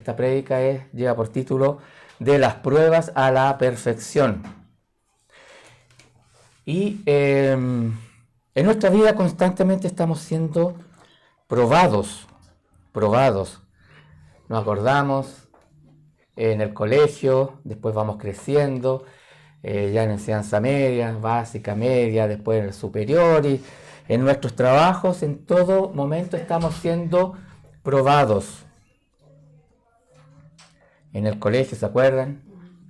esta prédica lleva por título De las pruebas a la perfección. Y en nuestra vida constantemente estamos siendo probados. Nos acordamos en el colegio, después vamos creciendo, ya en enseñanza media, básica, media, después en el superior, y en nuestros trabajos, en todo momento estamos siendo probados. En el colegio, ¿se acuerdan?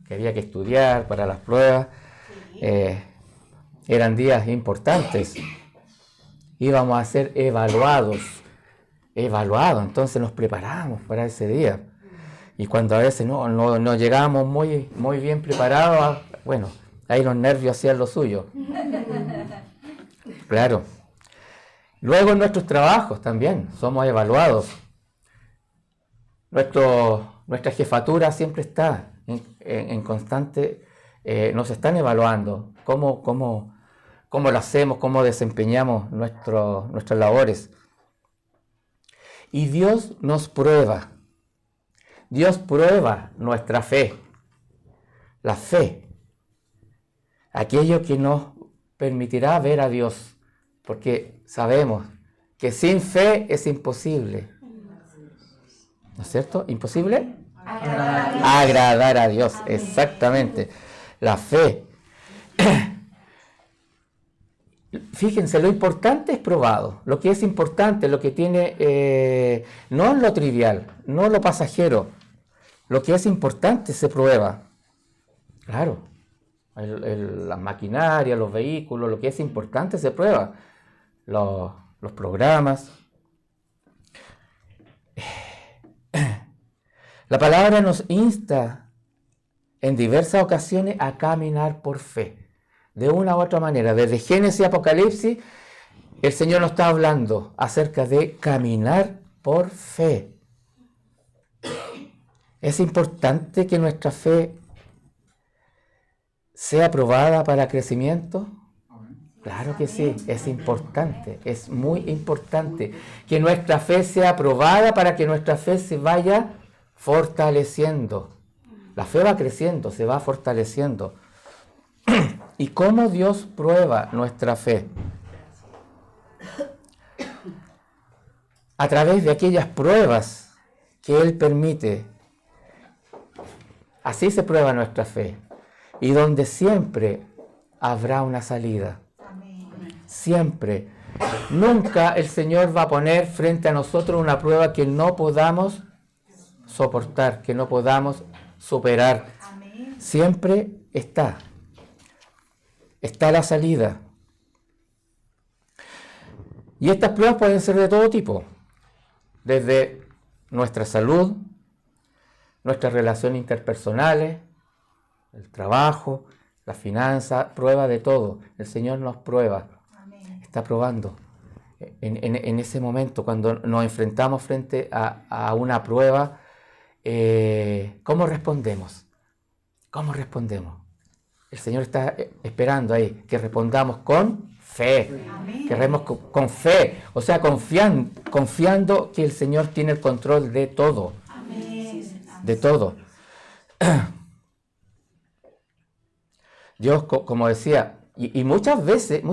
Que había que estudiar para las pruebas. Eran días importantes. Íbamos a ser evaluados. Entonces nos preparábamos para ese día. Y cuando a veces no llegábamos muy bien preparados, bueno, ahí los nervios hacían lo suyo. Claro. Luego en nuestros trabajos también somos evaluados. Nuestra jefatura siempre está en constante, nos están evaluando cómo lo hacemos, cómo desempeñamos nuestras labores. Y Dios nos prueba. Dios prueba nuestra fe. La fe. Aquello que nos permitirá ver a Dios. Porque sabemos que sin fe es imposible. ¿No es cierto? ¿Imposible? Agradar a Dios, exactamente. La fe. Fíjense, lo importante es probado. Lo que es importante, lo que tiene, no lo trivial, no lo pasajero. Lo que es importante se prueba. Claro. Las maquinarias, los vehículos, lo que es importante se prueba. Los programas. La palabra nos insta en diversas ocasiones a caminar por fe. De una u otra manera, desde Génesis y Apocalipsis, el Señor nos está hablando acerca de caminar por fe. Es importante que nuestra fe sea probada para crecimiento. Claro que sí, es importante, es muy importante que nuestra fe sea probada para que nuestra fe se vaya fortaleciendo. La fe va creciendo, se va fortaleciendo. ¿Y cómo Dios prueba nuestra fe? A través de aquellas pruebas que Él permite. Así se prueba nuestra fe. Y donde siempre habrá una salida. Siempre. Nunca el Señor va a poner frente a nosotros una prueba que no podamos soportar, que no podamos superar. Siempre está la salida. Y estas pruebas pueden ser de todo tipo, desde nuestra salud, nuestras relaciones interpersonales, el trabajo, la finanza, prueba de todo. El Señor nos prueba, está probando. En ese momento, cuando nos enfrentamos frente a una prueba, ¿cómo respondemos? ¿Cómo respondemos? El Señor está esperando ahí que respondamos con fe. Queremos con fe, o sea, confiando que el Señor tiene el control de todo. De todo. Dios, como decía, y muchas veces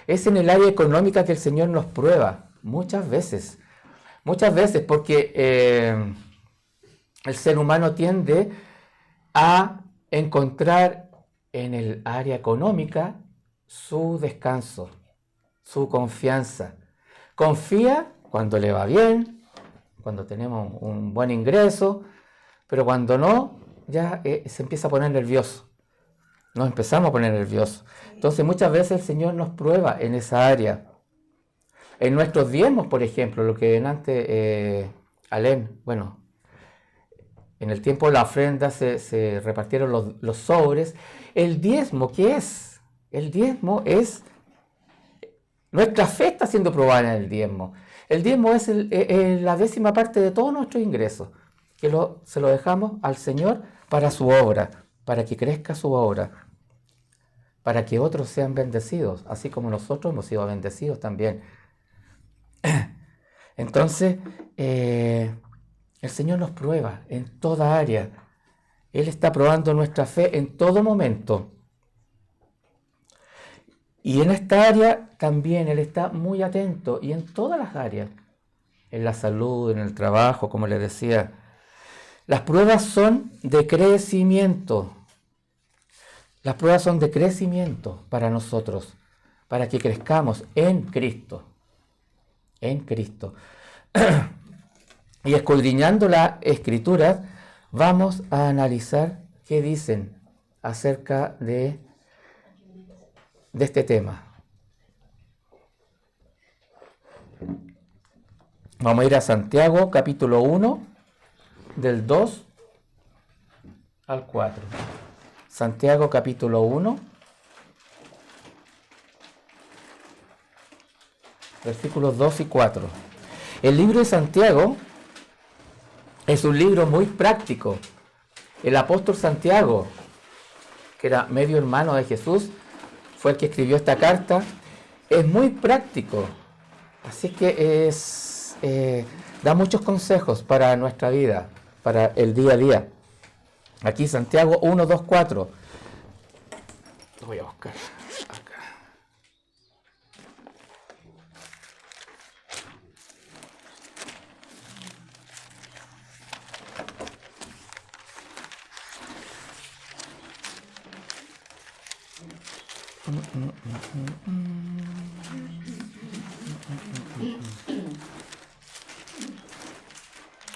es en el área económica que el Señor nos prueba. Muchas veces, porque el ser humano tiende a encontrar en el área económica su descanso, su confianza. Confía cuando le va bien, cuando tenemos un buen ingreso, pero cuando no, ya se empieza a poner nervioso. Nos empezamos a poner nerviosos. Entonces muchas veces el Señor nos prueba en esa área. En nuestros diezmos, por ejemplo, lo que antes en el tiempo de la ofrenda se repartieron los sobres. El diezmo, ¿qué es? El diezmo es... Nuestra fe está siendo probada en el diezmo. El diezmo es la 10ª parte de todos nuestros ingresos, que se lo dejamos al Señor para su obra, para que crezca su obra, para que otros sean bendecidos, así como nosotros hemos sido bendecidos también. Entonces, El Señor nos prueba en toda área. Él está probando nuestra fe en todo momento. Y en esta área también Él está muy atento, y en todas las áreas, en la salud, en el trabajo, como les decía. Las pruebas son de crecimiento. Las pruebas son de crecimiento para nosotros, para que crezcamos en Cristo. En Cristo. Y escudriñando las Escrituras, vamos a analizar qué dicen acerca de este tema. Vamos a ir a Santiago, capítulo 1, del 2 al 4. Santiago, capítulo 1, versículos 2 y 4. El libro de Santiago es un libro muy práctico. El apóstol Santiago, que era medio hermano de Jesús, fue el que escribió esta carta. Es muy práctico, así que da muchos consejos para nuestra vida, para el día a día. Aquí Santiago 1, 2, 4. Lo voy a buscar acá.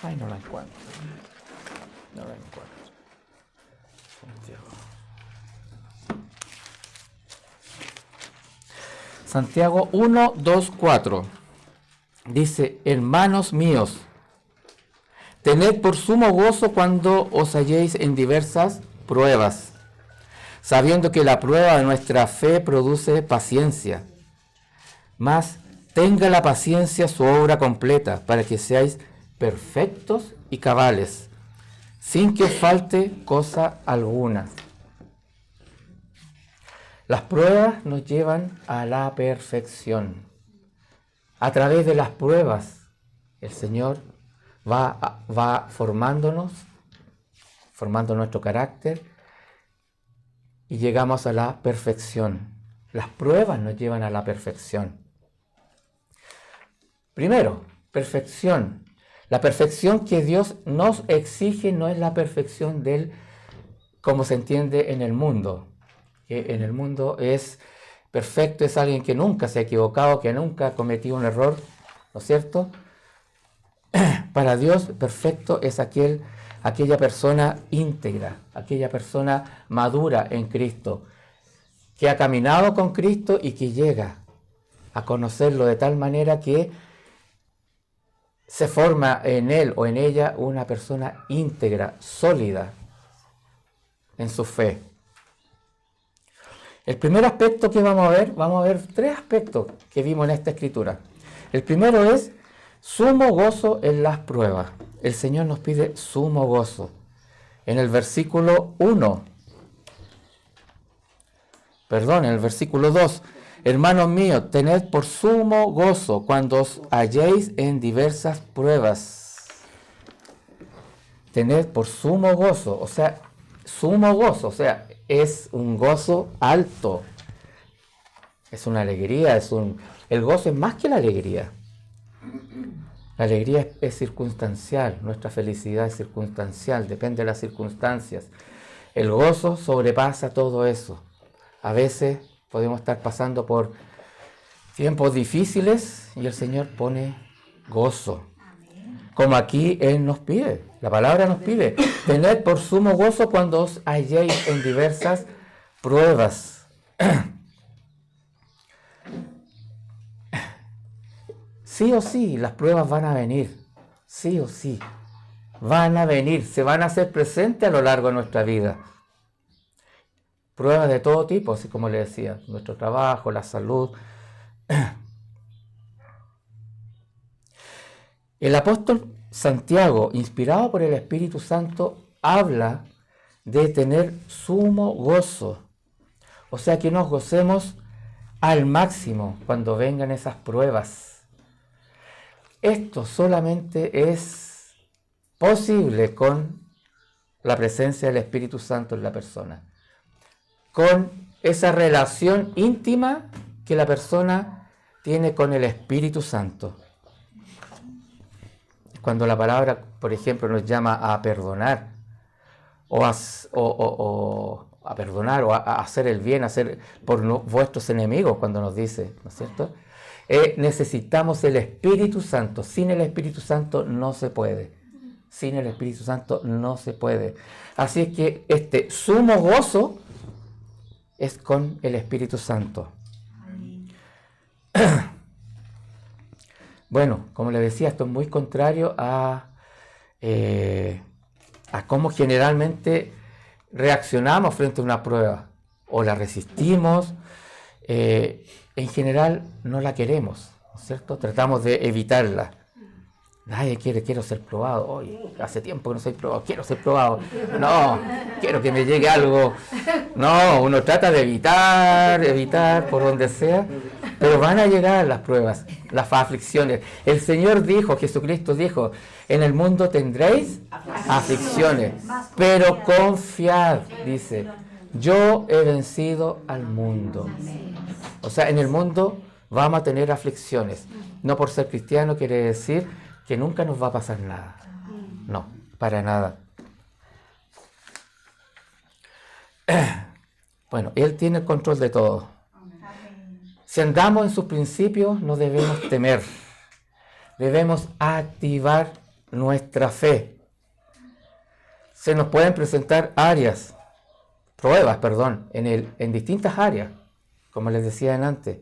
Ay, no la encuentro. No la encuentro. Santiago 1, 2, 4. Dice: hermanos míos, tened por sumo gozo cuando os halléis en diversas pruebas, sabiendo que la prueba de nuestra fe produce paciencia. Mas tenga la paciencia su obra completa, para que seáis perfectos y cabales, sin que os falte cosa alguna. Las pruebas nos llevan a la perfección. A través de las pruebas, el Señor va formándonos, formando nuestro carácter, y llegamos a la perfección. Las pruebas nos llevan a la perfección. Primero, perfección. La perfección que Dios nos exige no es la perfección de Él como se entiende en el mundo. Que en el mundo es perfecto, es alguien que nunca se ha equivocado, que nunca ha cometido un error, ¿no es cierto? Para Dios, perfecto es aquella persona íntegra, aquella persona madura en Cristo, que ha caminado con Cristo y que llega a conocerlo de tal manera que se forma en él o en ella una persona íntegra, sólida en su fe. El primer aspecto que vamos a ver tres aspectos que vimos en esta escritura. El primero es sumo gozo en las pruebas. El Señor nos pide sumo gozo. En el versículo 2, hermanos míos, tened por sumo gozo cuando os halléis en diversas pruebas. Tened por sumo gozo, o sea, es un gozo alto. Es una alegría, el gozo es más que la alegría. La alegría es circunstancial, nuestra felicidad es circunstancial, depende de las circunstancias. El gozo sobrepasa todo eso. A veces podemos estar pasando por tiempos difíciles y el Señor pone gozo. Como aquí Él nos pide, la palabra nos pide, tened por sumo gozo cuando os halléis en diversas pruebas. Sí o sí, las pruebas van a venir, sí o sí, van a venir, se van a hacer presentes a lo largo de nuestra vida. Pruebas de todo tipo, así como le decía, nuestro trabajo, la salud. El apóstol Santiago, inspirado por el Espíritu Santo, habla de tener sumo gozo. O sea, que nos gocemos al máximo cuando vengan esas pruebas. Esto solamente es posible con la presencia del Espíritu Santo en la persona, con esa relación íntima que la persona tiene con el Espíritu Santo. Cuando la palabra, por ejemplo, nos llama a perdonar, o a perdonar, o a hacer el bien, hacer por vuestros enemigos, cuando nos dice, ¿no es cierto? Necesitamos el Espíritu Santo. Sin el Espíritu Santo no se puede. Sin el Espíritu Santo no se puede. Así es que este sumo gozo es con el Espíritu Santo. Bueno, como les decía, esto es muy contrario a cómo generalmente reaccionamos frente a una prueba. O la resistimos, en general no la queremos, ¿no es cierto? Tratamos de evitarla. Nadie quiero ser probado. Hoy hace tiempo que no soy probado, quiero ser probado. No, quiero que me llegue algo. No, uno trata de evitar por donde sea, pero van a llegar las pruebas, las aflicciones. El Señor dijo, Jesucristo dijo, en el mundo tendréis aflicciones, pero confiad, dice, yo he vencido al mundo. O sea, en el mundo vamos a tener aflicciones. No por ser cristiano quiere decir que nunca nos va a pasar nada. No, para nada. Bueno, Él tiene el control de todo. Si andamos en sus principios, no debemos temer. Debemos activar nuestra fe. Se nos pueden presentar pruebas, en distintas áreas, como les decía antes.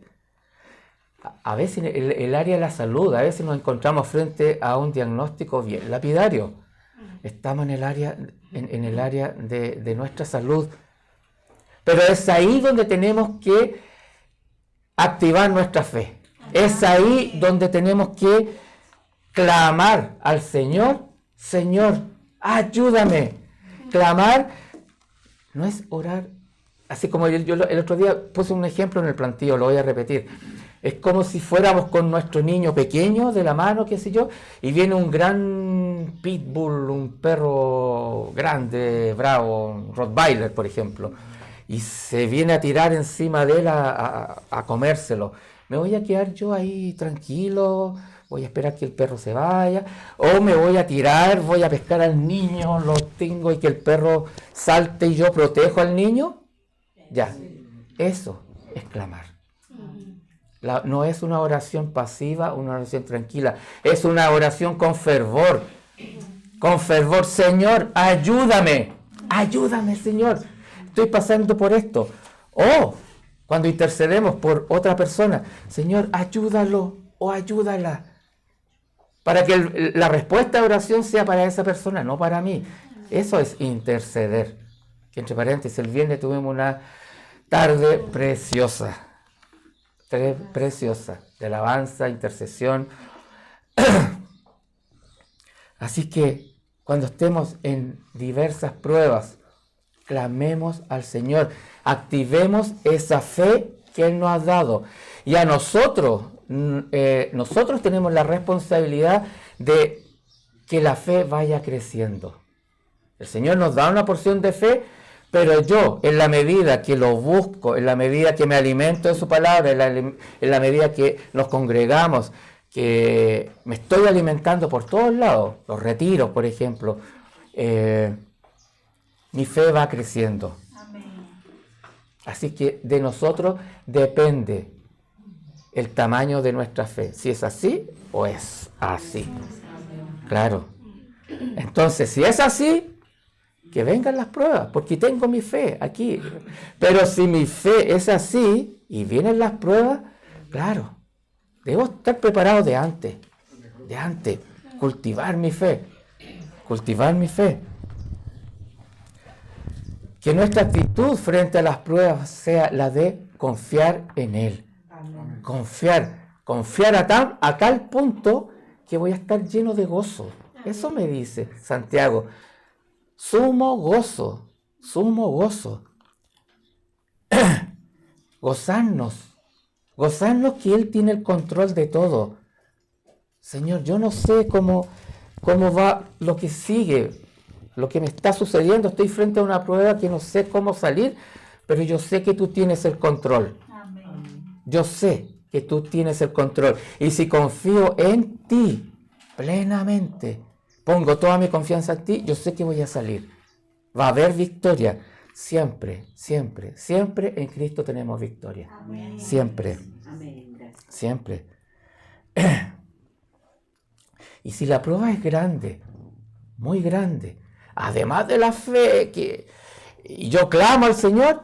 A veces en el área de la salud, a veces nos encontramos frente a un diagnóstico bien lapidario. Estamos en el área de nuestra salud. Pero es ahí donde tenemos que activar nuestra fe. Es ahí donde tenemos que clamar al Señor, Señor, ayúdame. Clamar no es orar. Así como yo el otro día puse un ejemplo en el plantío, lo voy a repetir. Es como si fuéramos con nuestro niño pequeño de la mano, qué sé yo, y viene un gran pitbull, un perro grande, bravo, un rottweiler, por ejemplo, y se viene a tirar encima de él a comérselo. ¿Me voy a quedar yo ahí tranquilo? ¿Voy a esperar que el perro se vaya? ¿O me voy a tirar, voy a pescar al niño, lo tengo y que el perro salte y yo protejo al niño? Ya, eso es clamar. No es una oración pasiva, una oración tranquila. Es una oración con fervor. Con fervor, Señor, ayúdame. Ayúdame, Señor. Estoy pasando por esto. O cuando intercedemos por otra persona, Señor, ayúdalo o ayúdala. Para que la respuesta de oración sea para esa persona, no para mí. Eso es interceder. Que entre paréntesis, el viernes tuvimos una tarde preciosa. Preciosa, de alabanza, intercesión. Así que cuando estemos en diversas pruebas, clamemos al Señor, activemos esa fe que Él nos ha dado. Y a nosotros tenemos la responsabilidad de que la fe vaya creciendo. El Señor nos da una porción de fe, pero yo, en la medida que lo busco, en la medida que me alimento de su palabra, en la medida que nos congregamos, que me estoy alimentando por todos lados, los retiros, por ejemplo, mi fe va creciendo. Así que de nosotros depende el tamaño de nuestra fe, si es así o es así. Claro. Entonces, si es así, que vengan las pruebas, porque tengo mi fe aquí. Pero si mi fe es así y vienen las pruebas, claro, debo estar preparado de antes, cultivar mi fe. Que nuestra actitud frente a las pruebas sea la de confiar en Él. Confiar a tal punto que voy a estar lleno de gozo. Eso me dice Santiago. Sumo gozo. Gozarnos que Él tiene el control de todo. Señor, yo no sé cómo cómo va lo que sigue, lo que me está sucediendo. Estoy frente a una prueba que no sé cómo salir, pero yo sé que tú tienes el control. Amén. Yo sé que tú tienes el control. Y si confío en ti plenamente, pongo toda mi confianza en ti, yo sé que voy a salir. Va a haber victoria. Siempre, siempre, siempre en Cristo tenemos victoria. Amén. Siempre, Amén. Gracias. siempre. Y si la prueba es grande, muy grande, además de la fe y yo clamo al Señor,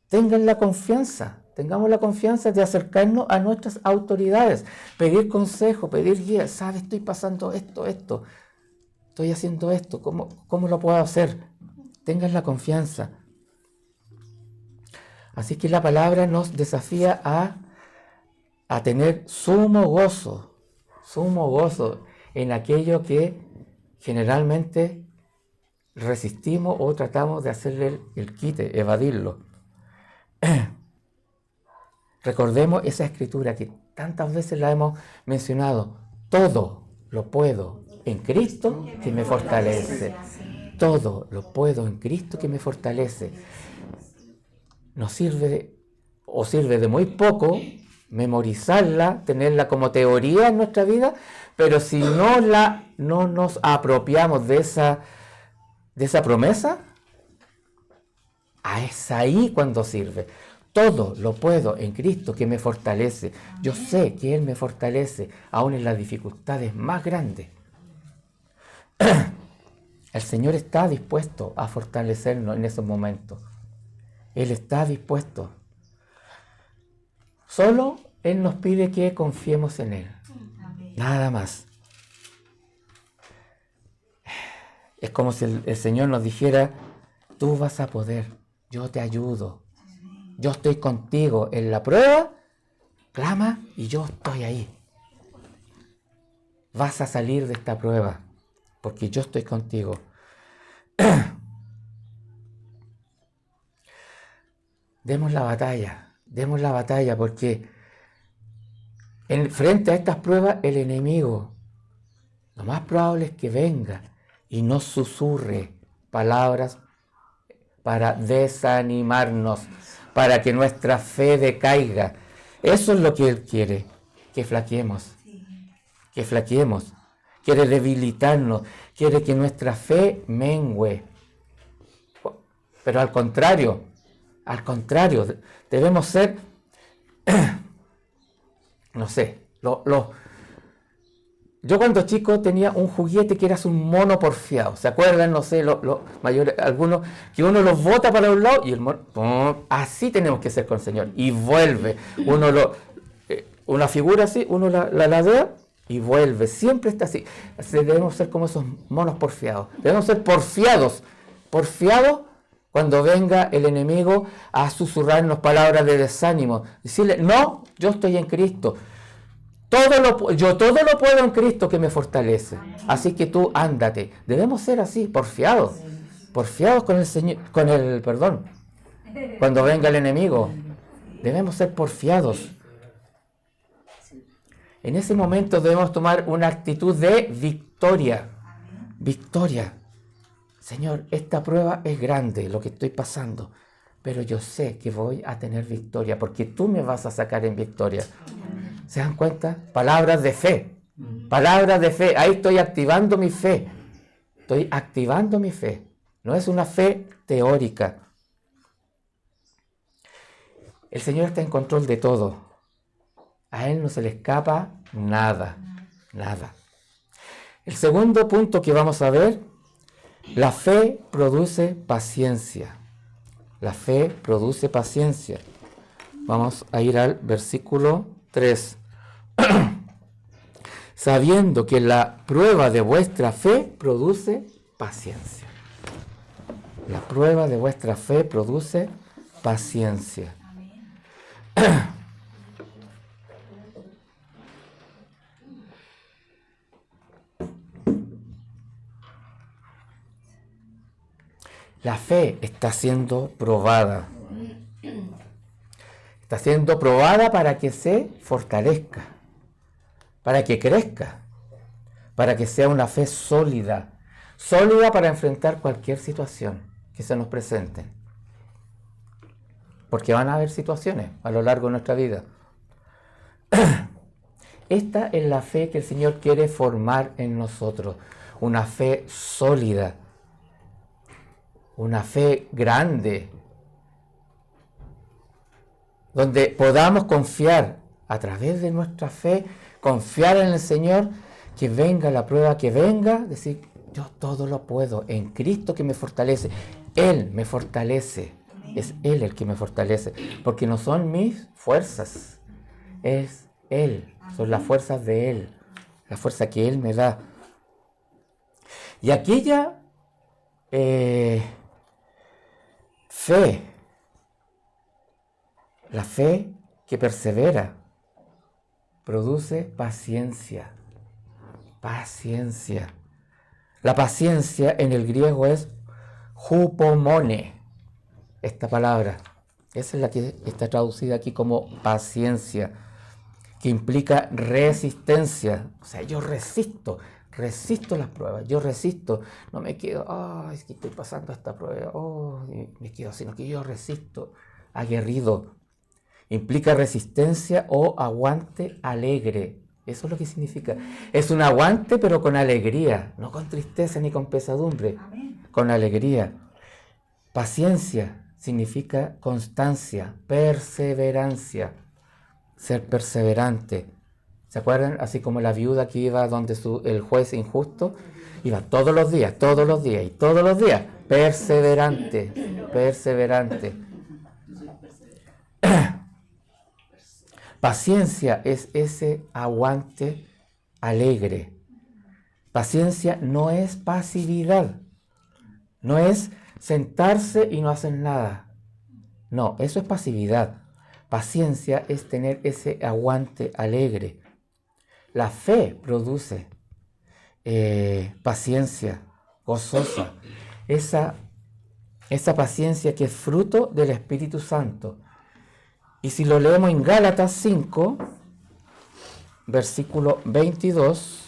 tengan la confianza, tengamos la confianza de acercarnos a nuestras autoridades, pedir consejo, pedir guía. ¿Sabes? Estoy pasando esto, estoy haciendo esto, ¿cómo lo puedo hacer? Tengan la confianza. Así que la palabra nos desafía a tener sumo gozo en aquello que generalmente resistimos o tratamos de hacerle el quite, evadirlo. Recordemos esa escritura que tantas veces la hemos mencionado. Todo lo puedo en Cristo que me fortalece. Todo lo puedo en Cristo que me fortalece. Nos sirve de muy poco memorizarla, tenerla como teoría en nuestra vida, pero si no nos apropiamos de esa promesa, es ahí cuando sirve. Todo lo puedo en Cristo que me fortalece. Yo sé que Él me fortalece aún en las dificultades más grandes. El Señor está dispuesto a fortalecernos en esos momentos. Él está dispuesto. Solo Él nos pide que confiemos en Él. Amén. Nada más. Es como si el Señor nos dijera, tú vas a poder, yo te ayudo. Yo estoy contigo en la prueba, clama y yo estoy ahí. Vas a salir de esta prueba, porque yo estoy contigo. Demos la batalla, porque frente a estas pruebas el enemigo, lo más probable es que venga y nos susurre palabras para desanimarnos, para que nuestra fe decaiga. Eso es lo que Él quiere, que flaqueemos, quiere debilitarnos, quiere que nuestra fe mengüe. Pero al contrario, debemos ser, no sé, yo cuando chico tenía un juguete que era un mono porfiado. ¿Se acuerdan? No sé, los mayores, algunos, que uno los bota para un lado y el mono, ¡pum! Así tenemos que ser con el Señor. Y vuelve. Una figura así, uno la ladea y vuelve. Siempre está así. Debemos ser como esos monos porfiados. Debemos ser porfiados cuando venga el enemigo a susurrarnos palabras de desánimo. Decirle, no, yo estoy en Cristo. Yo todo lo puedo en Cristo que me fortalece. Así que tú ándate. Debemos ser así, porfiados con el Señor, perdón. Cuando venga el enemigo, debemos ser porfiados. En ese momento debemos tomar una actitud de victoria. Victoria. Señor, esta prueba es grande, lo que estoy pasando, pero yo sé que voy a tener victoria, porque tú me vas a sacar en victoria. ¿Se dan cuenta? Palabras de fe. Ahí estoy activando mi fe. No es una fe teórica. El Señor está en control de todo. A Él no se le escapa nada. El segundo punto que vamos a ver, la fe produce paciencia. Vamos a ir al versículo 3. Sabiendo que la prueba de vuestra fe produce paciencia. La prueba de vuestra fe produce paciencia. La fe está siendo probada. Está siendo probada para que se fortalezca, para que crezca, para que sea una fe sólida, sólida para enfrentar cualquier situación que se nos presente. Porque van a haber situaciones a lo largo de nuestra vida. Esta es la fe que el Señor quiere formar en nosotros, una fe sólida, una fe grande, donde podamos confiar a través de nuestra fe, confiar en el Señor, que venga la prueba que venga, decir, yo todo lo puedo en Cristo que me fortalece. Él me fortalece, es Él el que me fortalece, porque no son mis fuerzas, es Él, son las fuerzas de Él, la fuerza que Él me da. Y aquella fe, la fe que persevera, produce paciencia. Paciencia. La paciencia en el griego es hupomone, esta palabra. Esa es la que está traducida aquí como paciencia, que implica resistencia. O sea, yo resisto las pruebas, yo resisto. No me quedo, es que estoy pasando esta prueba, me quedo, sino que yo resisto, aguerrido. Implica resistencia o aguante alegre. Eso es lo que significa. Es un aguante, pero con alegría, no con tristeza ni con pesadumbre. Amén. Con alegría. Paciencia significa constancia, perseverancia, ser perseverante. ¿Se acuerdan? Así como la viuda que iba donde el juez injusto, iba todos los días, y todos los días, perseverante, perseverante. Paciencia es ese aguante alegre. Paciencia no es pasividad, no es sentarse y no hacer nada. No, eso es pasividad. Paciencia es tener ese aguante alegre. La fe produce paciencia gozosa, esa paciencia que es fruto del Espíritu Santo. Y si lo leemos en Gálatas 5, versículo 22,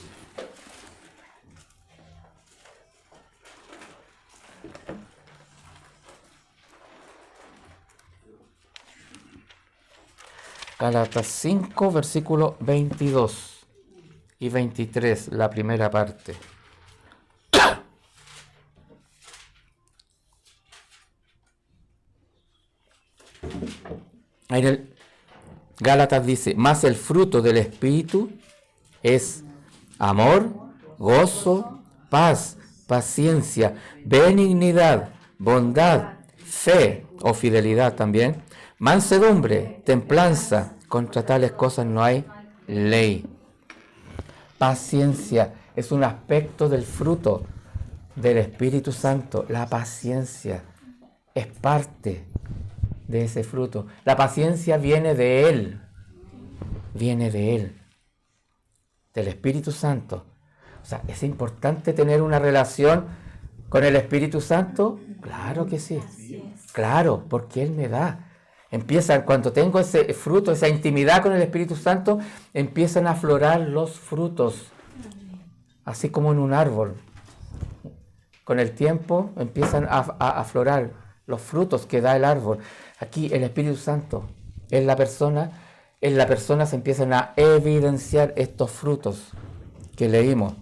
Gálatas 5, versículo 22 y 23, la primera parte. Ahí en el Gálatas dice, más el fruto del Espíritu es amor, gozo, paz, paciencia, benignidad, bondad, fe o fidelidad también, mansedumbre, templanza. Contra tales cosas no hay ley. Paciencia es un aspecto del fruto del Espíritu Santo. La paciencia es parte de ese fruto. La paciencia viene de Él, del Espíritu Santo. O sea, ¿es importante tener una relación con el Espíritu Santo? Claro que sí, claro, porque Él me da. Cuando tengo ese fruto, esa intimidad con el Espíritu Santo, empiezan a aflorar los frutos, así como en un árbol. Con el tiempo empiezan a aflorar los frutos que da el árbol. Aquí el Espíritu Santo en la persona se empiezan a evidenciar estos frutos que leímos.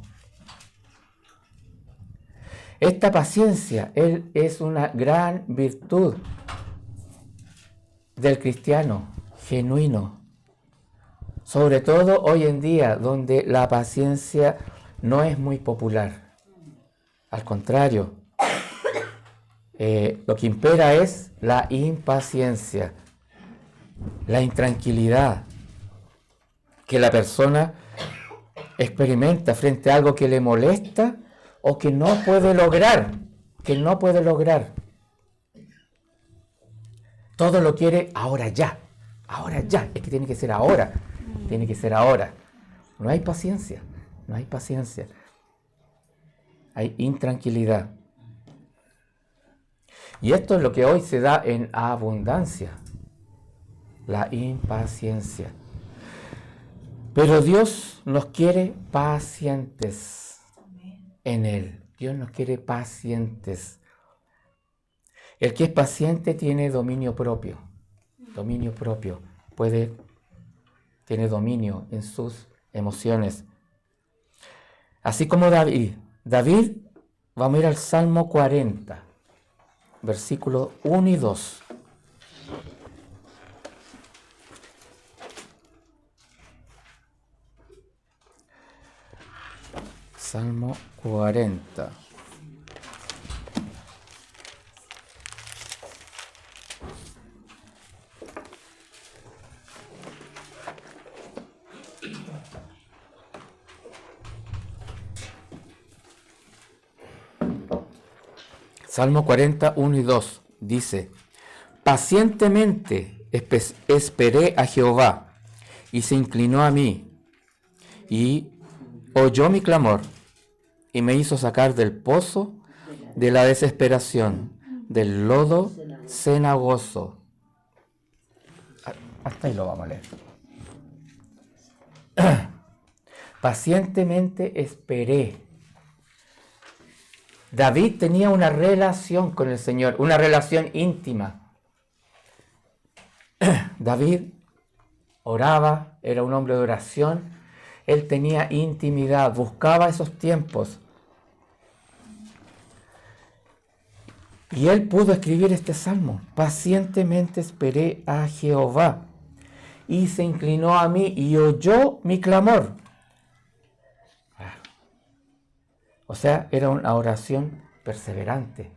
Esta paciencia es una gran virtud del cristiano genuino, sobre todo hoy en día donde la paciencia no es muy popular. Al contrario, lo que impera es la impaciencia, la intranquilidad que la persona experimenta frente a algo que le molesta o que no puede lograr, Todo lo quiere ahora ya, es que tiene que ser ahora. No hay paciencia, hay intranquilidad. Y esto es lo que hoy se da en abundancia, la impaciencia. Pero Dios nos quiere pacientes en Él. Dios nos quiere pacientes. El que es paciente tiene dominio propio. Dominio propio. Tiene dominio en sus emociones. Así como David. David, vamos a ir al Salmo 40, versículos 1 y 2. Salmo 40. Salmo 40, 1 y 2 dice: pacientemente esperé a Jehová, y se inclinó a mí, y oyó mi clamor, y me hizo sacar del pozo de la desesperación, del lodo cenagoso. Hasta ahí lo vamos a leer. Pacientemente esperé. David tenía una relación con el Señor, una relación íntima. David oraba, era un hombre de oración, él tenía intimidad, buscaba esos tiempos. Y él pudo escribir este salmo: pacientemente esperé a Jehová, y se inclinó a mí y oyó mi clamor. O sea, era una oración perseverante.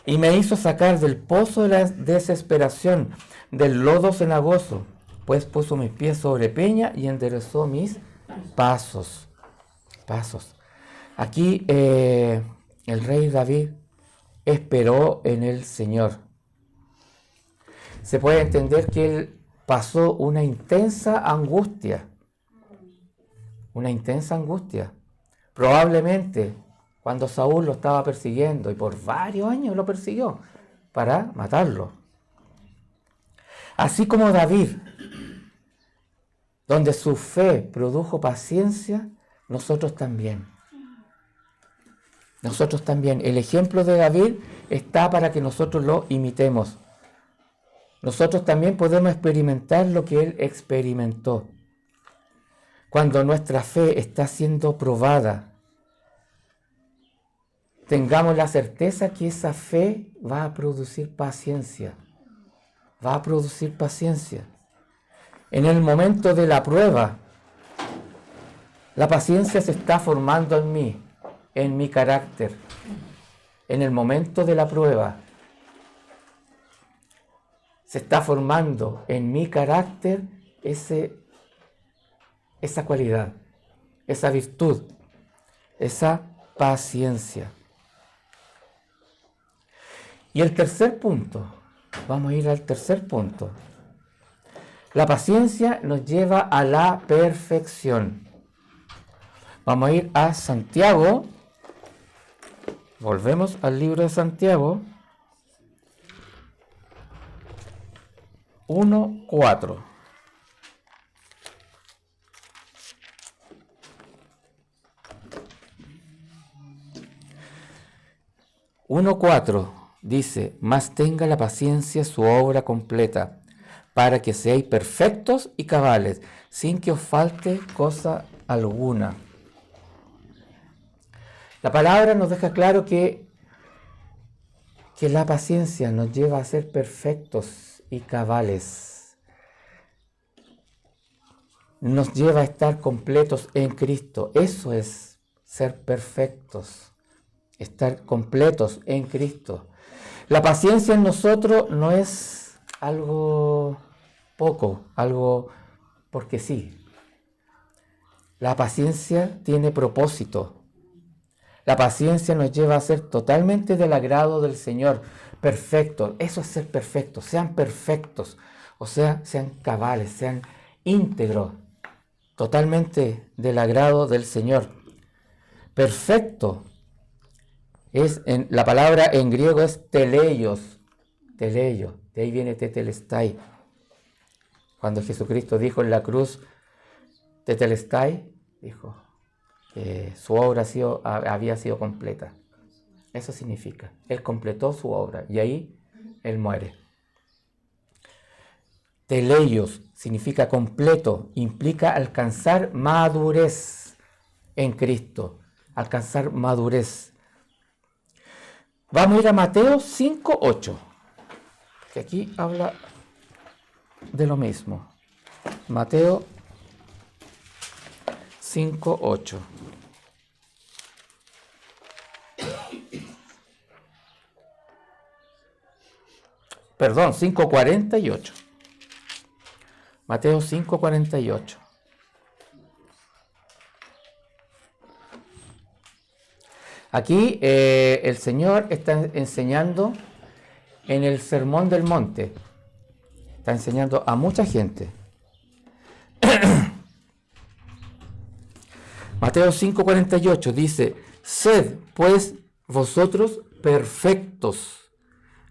Y me hizo sacar del pozo de la desesperación, del lodo cenagoso, pues puso mis pies sobre peña y enderezó mis pasos. Aquí el rey David esperó en el Señor. Se puede entender que él pasó una intensa angustia. Probablemente cuando Saúl lo estaba persiguiendo, y por varios años lo persiguió para matarlo. Así como David, donde su fe produjo paciencia, nosotros también. El ejemplo de David está para que nosotros lo imitemos. Nosotros también podemos experimentar lo que él experimentó. Cuando nuestra fe está siendo probada, tengamos la certeza que esa fe va a producir paciencia. En el momento de la prueba, la paciencia se está formando en mí, en mi carácter. En el momento de la prueba, se está formando en mi carácter esa cualidad, esa virtud, esa paciencia. Y el tercer punto, vamos a ir al tercer punto. La paciencia nos lleva a la perfección. Vamos a ir a Santiago. Volvemos al libro de Santiago 1:4. Dice: mas tenga la paciencia su obra completa, para que seáis perfectos y cabales, sin que os falte cosa alguna. La palabra nos deja claro que la paciencia nos lleva a ser perfectos y cabales. Nos lleva a estar completos en Cristo. Eso es ser perfectos, estar completos en Cristo. La paciencia en nosotros no es algo poco, algo porque sí. La paciencia tiene propósito. La paciencia nos lleva a ser totalmente del agrado del Señor, perfectos. Eso es ser perfectos, sean perfectos, o sea, sean cabales, sean íntegros, totalmente del agrado del Señor. Perfecto. La palabra en griego es teleios, de ahí viene tetelestai. Cuando Jesucristo dijo en la cruz, Tetelestai, dijo que su obra había sido completa. Eso significa, Él completó su obra y ahí Él muere. Teleios significa completo, implica alcanzar madurez en Cristo, alcanzar madurez. Vamos a ir a Mateo 5:8, que aquí habla de lo mismo. Mateo 5:8. Perdón, 5:48. Mateo 5:48. Aquí el Señor está enseñando en el Sermón del Monte. Está enseñando a mucha gente. Mateo 5:48 dice: sed pues vosotros perfectos,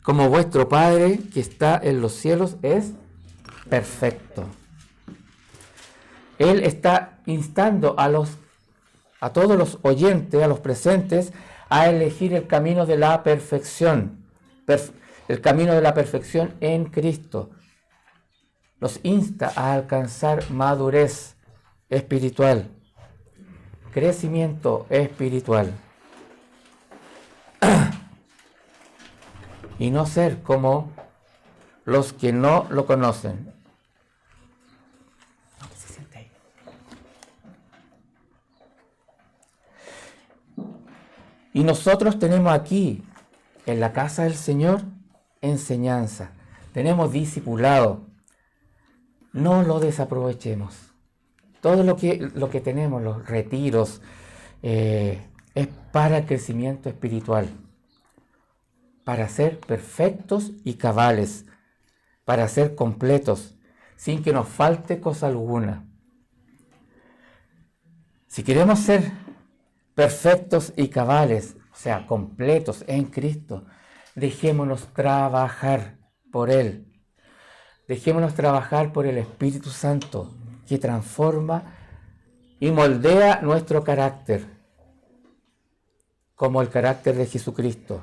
como vuestro Padre que está en los cielos es perfecto. Él está instando a todos los oyentes, a los presentes, a elegir el camino de la perfección, el camino de la perfección en Cristo. Los insta a alcanzar madurez espiritual, crecimiento espiritual. Y no ser como los que no lo conocen. Se siente ahí. Y nosotros tenemos aquí, en la casa del Señor, enseñanza. Tenemos discipulado. No lo desaprovechemos. Todo lo que tenemos, los retiros, es para el crecimiento espiritual. Para ser perfectos y cabales, para ser completos, sin que nos falte cosa alguna. Si queremos ser perfectos y cabales, o sea, completos en Cristo, dejémonos trabajar por Él. Dejémonos trabajar por el Espíritu Santo, que transforma y moldea nuestro carácter, como el carácter de Jesucristo.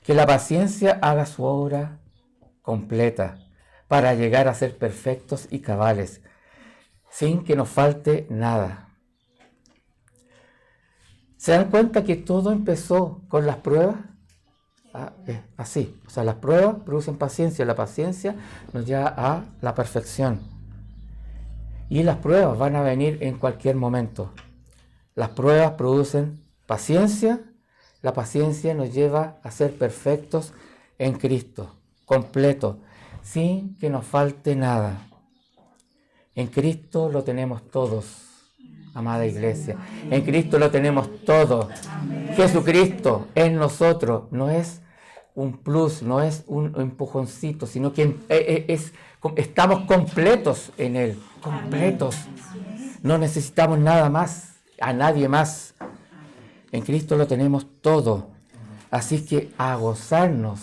Que la paciencia haga su obra completa para llegar a ser perfectos y cabales, sin que nos falte nada. ¿Se dan cuenta que todo empezó con las pruebas? Así, o sea, las pruebas producen paciencia, la paciencia nos lleva a la perfección. Y las pruebas van a venir en cualquier momento. Las pruebas producen paciencia. La paciencia nos lleva a ser perfectos en Cristo, completos, sin que nos falte nada. En Cristo lo tenemos todos, amada iglesia. En Cristo lo tenemos todo. Jesucristo en nosotros no es un plus, no es un empujoncito, sino que estamos completos en Él, completos. No necesitamos nada más, a nadie más. En Cristo lo tenemos todo. Así que a gozarnos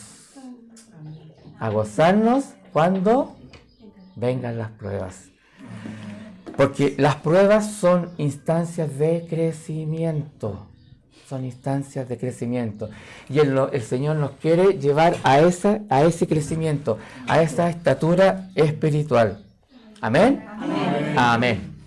cuando vengan las pruebas. Porque las pruebas son instancias de crecimiento. Son instancias de crecimiento. Y el Señor nos quiere llevar a ese crecimiento, a esa estatura espiritual. ¿Amén? Amén. Amén.